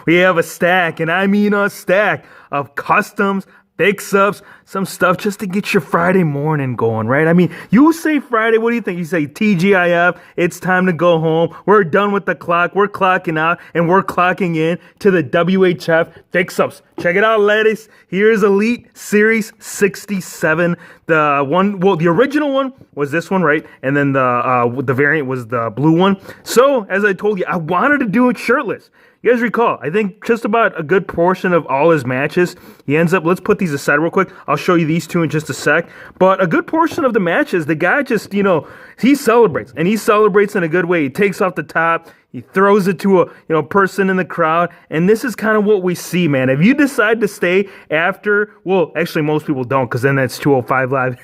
we have a stack, and I mean a stack of customs, fix-ups, some stuff just to get your Friday morning going, right? I mean, you say Friday, what do you think? You say TGIF, it's time to go home. We're done with the clock. We're clocking out, and we're clocking in to the WHF fix-ups. Check it out, ladies. Here's Elite Series 67. The original one was this one, right? And then the variant was the blue one. So, as I told you, I wanted to do it shirtless. You guys recall, I think just about a good portion of all his matches, he ends up, let's put these aside real quick. I'll show you these two in just a sec. But a good portion of the matches, the guy just, he celebrates. And he celebrates in a good way. He takes off the top. He throws it to a person in the crowd. And this is kind of what we see, man. If you decide to stay after, well, actually most people don't, because then that's 205 Live.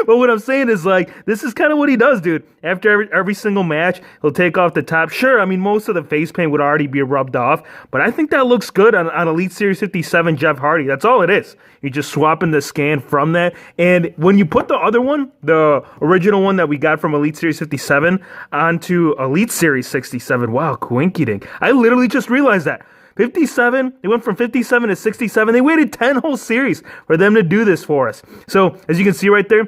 But what I'm saying is, this is kind of what he does, dude. After every single match, he'll take off the top. Sure, I mean, most of the face paint would already be rubbed off, but I think that looks good on Elite Series 57 Jeff Hardy. That's all it is. You're just swapping the scan from that. And when you put the other one, the original one that we got from Elite Series 57, onto Elite Series 67, wow, coinky dink. I literally just realized that. 57, they went from 57 to 67. They waited 10 whole series for them to do this for us. So, as you can see right there,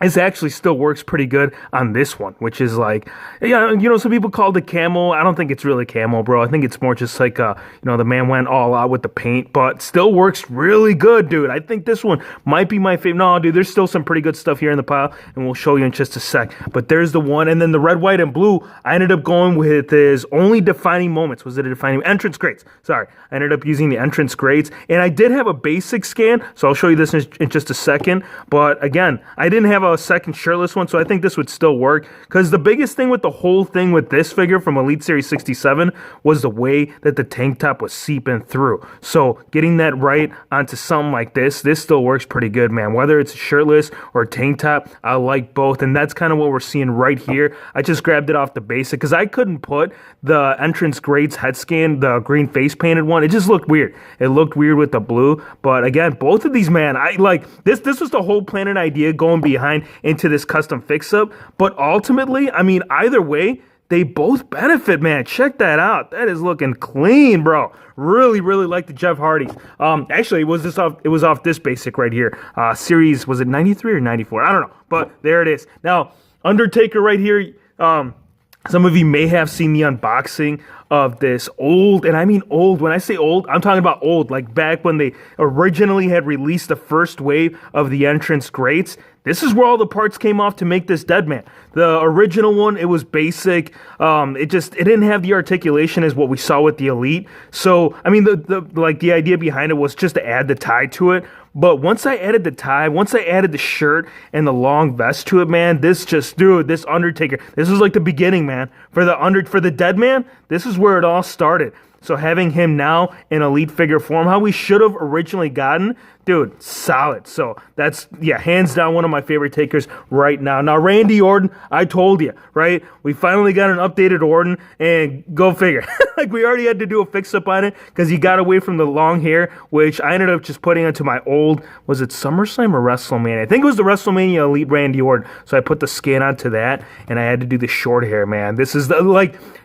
this actually still works pretty good on this one, which is some people call it camo. I don't think it's really camo, bro. I think it's more just the man went all out with the paint, but still works really good, dude. I think this one might be my favorite. No, dude, there's still some pretty good stuff here in the pile, and we'll show you in just a sec. But there's the one, and then the red, white, and blue, I ended up going with his only defining moments. Was it a defining? Entrance grades. Sorry. I ended up using the entrance grades, and I did have a basic scan, so I'll show you this in just a second. But again, I didn't have a second shirtless one, so I think this would still work, because the biggest thing with the whole thing with this figure from Elite Series 67 was the way that the tank top was seeping through. So getting that right onto something like this still works pretty good, man. Whether it's shirtless or tank top, I like both, and that's kind of what we're seeing right here. I just grabbed it off the basic because I couldn't put the entrance grades head scan, the green face painted one. It just looked weird. It looked weird with the blue, but again, both of these, man, I like this. This was the whole plan and idea going behind into this custom fix-up, but ultimately, I mean, either way, they both benefit, man. Check that out. That is looking clean, bro. Really, really like the Jeff Hardys. Actually, it was off this basic right here. Series, was it 93 or 94? I don't know, but there it is. Now, Undertaker right here. Some of you may have seen the unboxing of this old, and I mean old. When I say old, I'm talking about old, like back when they originally had released the first wave of the entrance grates. This is where all the parts came off to make this dead man. The original one, it was basic. It didn't have the articulation as what we saw with the Elite. So, I mean, the idea behind it was just to add the tie to it. But once I added the tie, once I added the shirt and the long vest to it, man, this Undertaker, this was like the beginning, man. For the dead man, this is where it all started. So having him now in Elite figure form, how we should have originally gotten, dude, solid. So that's, hands down one of my favorite takers right now. Now, Randy Orton, I told you, right? We finally got an updated Orton, and go figure. We already had to do a fix-up on it because he got away from the long hair, which I ended up just putting into my old, was it SummerSlam or WrestleMania? I think it was the WrestleMania Elite Randy Orton. So I put the skin onto that, and I had to do the short hair, man. This is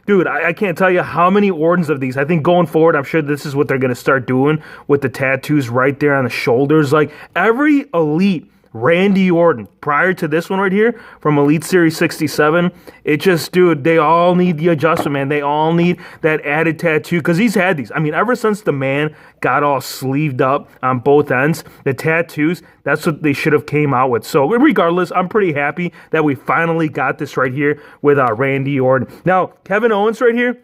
dude, I can't tell you how many Ortons of these. I think going forward, I'm sure this is what they're going to start doing with the tattoos right there on the shoulders. Like every Elite Randy Orton prior to this one right here from Elite Series 67, it just, dude, they all need the adjustment, man. They all need that added tattoo because he's had these. I mean, ever since the man got all sleeved up on both ends, the tattoos, that's what they should have came out with. So regardless, I'm pretty happy that we finally got this right here with Randy Orton. Now, Kevin Owens right here,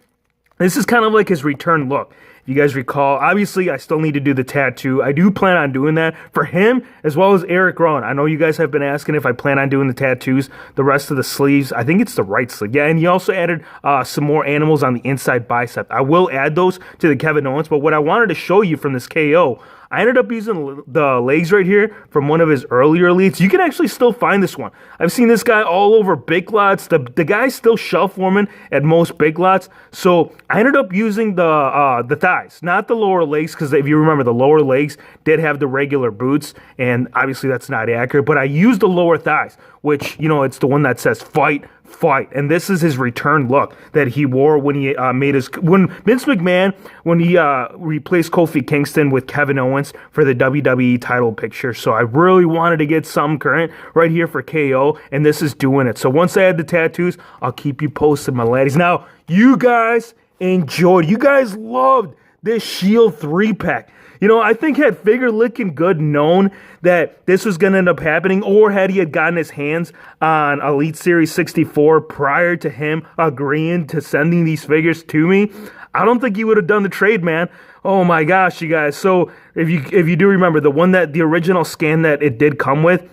this is kind of like his return look. You guys recall, obviously, I still need to do the tattoo. I do plan on doing that for him as well as Eric Rowan. I know you guys have been asking if I plan on doing the tattoos, the rest of the sleeves. I think it's the right sleeve. Yeah, and he also added some more animals on the inside bicep. I will add those to the Kevin Owens, but what I wanted to show you from this KO, I ended up using the legs right here from one of his earlier Elites. You can actually still find this one. I've seen this guy all over Big Lots. The guy's still shelf warming at most Big Lots. So I ended up using the thighs, not the lower legs, because if you remember, the lower legs did have the regular boots, and obviously that's not accurate, but I used the lower thighs, which, it's the one that says fight. And this is his return look that he wore when he when Vince McMahon, when he replaced Kofi Kingston with Kevin Owens for the WWE title picture. So I really wanted to get something current right here for KO, and this is doing it. So once I had the tattoos, I'll keep you posted, my laddies. Now, you guys enjoyed, you guys loved this Shield 3-pack. I think had Figure Licking Good known that this was going to end up happening, or had he had gotten his hands on Elite Series 64 prior to him agreeing to sending these figures to me, I don't think he would have done the trade, man. Oh my gosh, you guys. So if you do remember, the original scan that it did come with,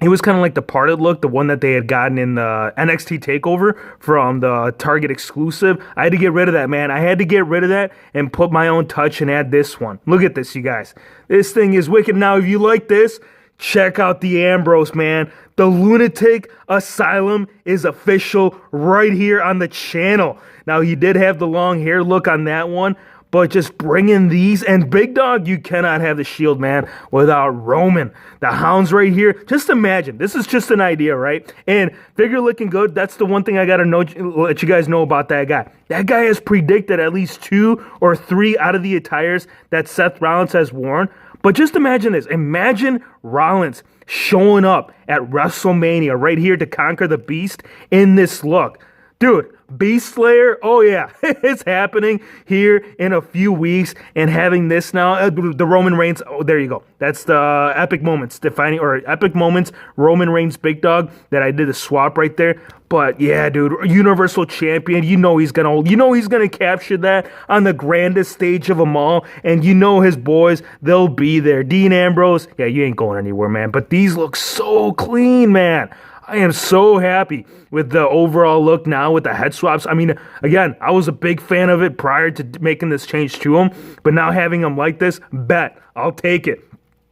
it was kind of like the parted look, the one that they had gotten in the NXT TakeOver from the Target exclusive. I had to get rid of that, man. I had to get rid of that and put my own touch and add this one. Look at this, you guys. This thing is wicked. Now, if you like this, check out the Ambrose, man. The Lunatic Asylum is official right here on the channel. Now, he did have the long hair look on that one, but just bringing these, and Big Dog, you cannot have the Shield, man, without Roman. The Hound's right here. Just imagine. This is just an idea, right? And Figure Licking Good, that's the one thing I got to let you guys know about that guy. That guy has predicted at least 2 or 3 out of the attires that Seth Rollins has worn. But just imagine this. Imagine Rollins showing up at WrestleMania right here to conquer the Beast in this look. Dude, Beast Slayer, oh yeah, it's happening here in a few weeks, and having this now, the Roman Reigns, oh, there you go. That's the Epic Moments Epic Moments Roman Reigns Big Dog that I did a swap right there. But yeah, dude, Universal Champion, he's gonna capture that on the grandest stage of them all, and his boys, they'll be there. Dean Ambrose, yeah, you ain't going anywhere, man. But these look so clean, man. I am so happy with the overall look now with the head swaps. I mean, again, I was a big fan of it prior to making this change to them, but now having them like this, bet, I'll take it.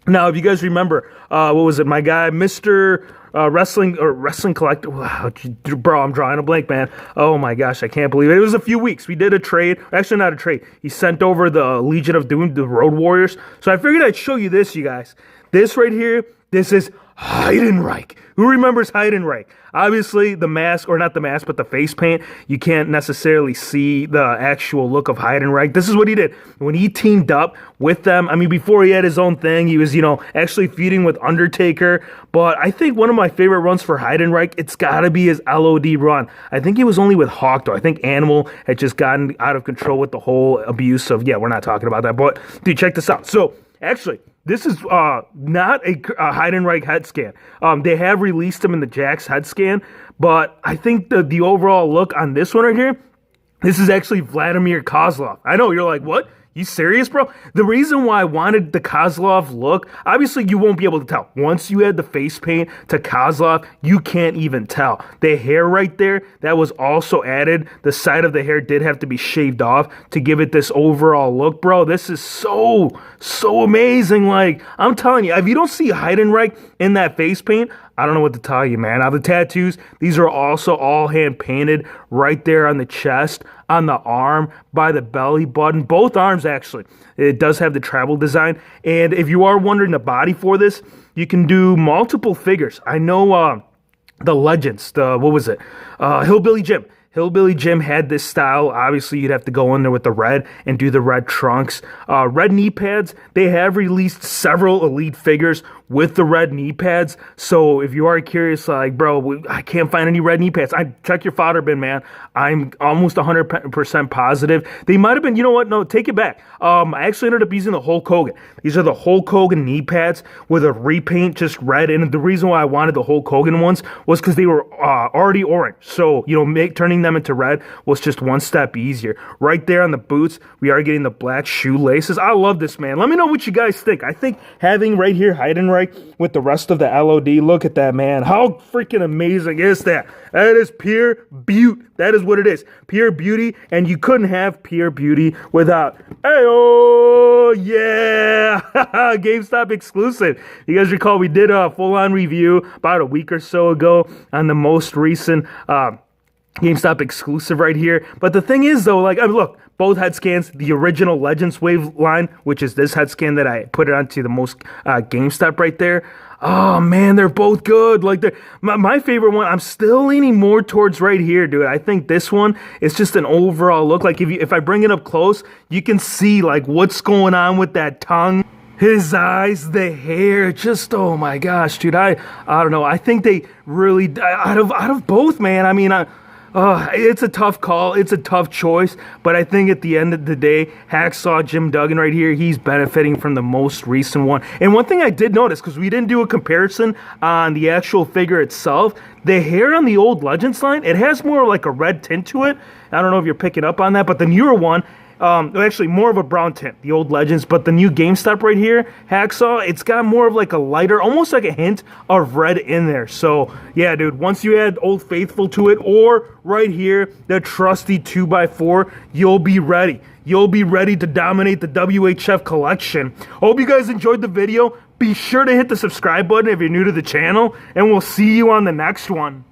Now, if you guys remember, what was it, my guy, Mr. Wrestling Collector, wow, bro, I'm drawing a blank, man. Oh my gosh, I can't believe it. It was a few weeks. We did a trade, actually not a trade. He sent over the Legion of Doom, the Road Warriors. So I figured I'd show you this, you guys. This right here, this is Heidenreich. Who remembers Heidenreich? Obviously, the mask, or not the mask, but the face paint, you can't necessarily see the actual look of Heidenreich. This is what he did. When he teamed up with them, I mean, before he had his own thing, he was, actually feuding with Undertaker. But I think one of my favorite runs for Heidenreich, it's got to be his LOD run. I think he was only with Hawk, though. I think Animal had just gotten out of control with the whole abuse of, we're not talking about that. But, dude, check this out. So, actually, this is not a Heidenreich head scan. They have released him in the Jax head scan, but I think the overall look on this one right here, this is actually Vladimir Kozlov. I know, you're like, what? You serious, bro? The reason why I wanted the Kozlov look, obviously you won't be able to tell. Once you add the face paint to Kozlov, you can't even tell. The hair right there, that was also added. The side of the hair did have to be shaved off to give it this overall look, bro. This is so amazing. Like, I'm telling you, if you don't see Heidenreich in that face paint, I don't know what to tell you, man. Now, the tattoos, these are also all hand-painted right there on the chest, on the arm, by the belly button. Both arms, actually. It does have the tribal design. And if you are wondering the body for this, you can do multiple figures. I know the Legends, Hillbilly Jim. Hillbilly Jim had this style. Obviously, you'd have to go in there with the red and do the red trunks. Red knee pads, they have released several Elite figures with the red knee pads. So if you are curious, like, bro, I can't find any red knee pads, check your fodder bin, man. I'm almost 100% positive. They might have been, you know what? No, take it back. I actually ended up using the Hulk Hogan. These are the Hulk Hogan knee pads with a repaint, just red. And the reason why I wanted the Hulk Hogan ones was because they were already orange. So, turning them into red was just one step easier. Right there on the boots, we are getting the black shoelaces. I love this, man. Let me know what you guys think. I think having right here Heidenreich with the rest of the LOD, look at that, man. How freaking amazing is that? That is pure beauty. That is what it is. Pure beauty, and you couldn't have pure beauty without, yeah, Gamestop Exclusive. You guys recall we did a full-on review about a week or so ago on the most recent GameStop exclusive right here. But the thing is, though, like, I mean, look, both head scans, the original Legends Wave line, which is this head scan that I put it onto the most GameStop right there. Oh, man, they're both good. Like, my favorite one, I'm still leaning more towards right here, dude. I think this one is just an overall look. Like, if I bring it up close, you can see, like, what's going on with that tongue. His eyes, the hair, just, oh my gosh, dude. I don't know. I think they really, out of both, man. I mean, it's a tough call. It's a tough choice. But I think at the end of the day, Hacksaw Jim Duggan right here, he's benefiting from the most recent one. And one thing I did notice, because we didn't do a comparison on the actual figure itself, the hair on the old Legends line, it has more like a red tint to it. I don't know if you're picking up on that, but the newer one, actually more of a brown tint, the old Legends, but the new GameStop right here, Hacksaw, it's got more of like a lighter, almost like a hint of red in there. So yeah, dude, once you add Old Faithful to it, or right here, the trusty 2x4, you'll be ready. You'll be ready to dominate the WHF collection. Hope you guys enjoyed the video. Be sure to hit the subscribe button if you're new to the channel, and we'll see you on the next one.